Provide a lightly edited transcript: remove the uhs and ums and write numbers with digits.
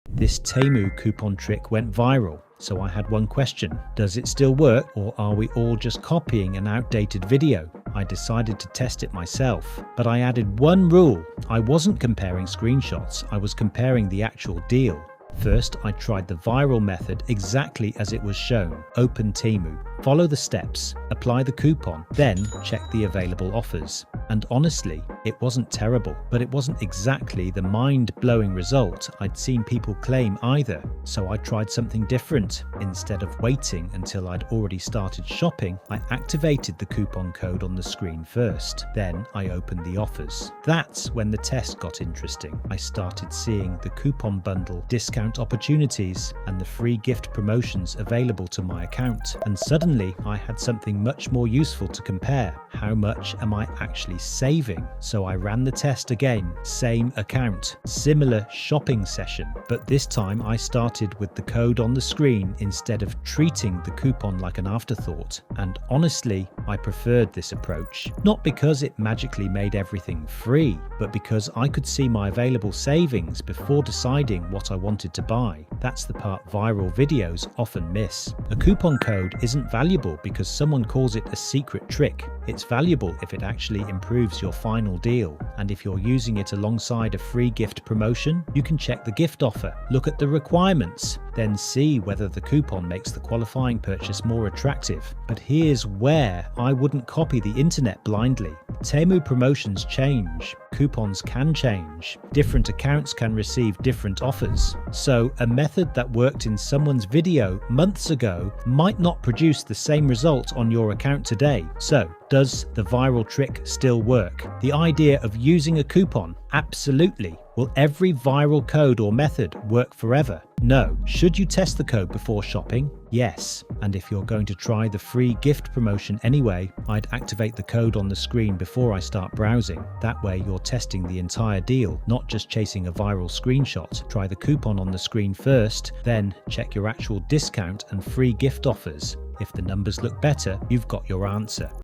This Temu coupon trick went viral, so I had one question. Does it still work, or are we all just copying an outdated video? I decided to test it myself, but I added one rule. I wasn't comparing screenshots, I was comparing the actual deal. First, I tried the viral method exactly as it was shown. Open Temu, follow the steps, apply the coupon, then check the available offers. And honestly, it wasn't terrible, but it wasn't exactly the mind-blowing result I'd seen people claim either. So I tried something different. Instead of waiting until I'd already started shopping, I activated the coupon code on the screen first. Then I opened the offers. That's when the test got interesting. I started seeing the coupon bundle discount opportunities and the free gift promotions available to my account. And suddenly I had something much more useful to compare. How much am I actually saving? So I ran the test again. Same account, similar shopping session, but this time I started with the code on the screen instead of treating the coupon like an afterthought. And honestly, I preferred this approach. Not because it magically made everything free, but because I could see my available savings before deciding what I wanted to buy. That's the part viral videos often miss. A coupon code isn't valuable because someone calls it a secret trick. It's valuable if it actually improves your final deal. And if you're using it alongside a free gift promotion, you can check the gift offer, look at the requirements, then see whether the coupon makes the qualifying purchase more attractive. But here's where I wouldn't copy the internet blindly. Temu promotions change. Coupons can change. Different accounts can receive different offers. So a method that worked in someone's video months ago might not produce the same result on your account today. So, does the viral trick still work? The idea of using a coupon? Absolutely. Will every viral code or method work forever? No. Should you test the code before shopping? Yes. And if you're going to try the free gift promotion anyway, I'd activate the code on the screen before I start browsing. That way you're testing the entire deal, not just chasing a viral screenshot. Try the coupon on the screen first, then check your actual discount and free gift offers. If the numbers look better, you've got your answer.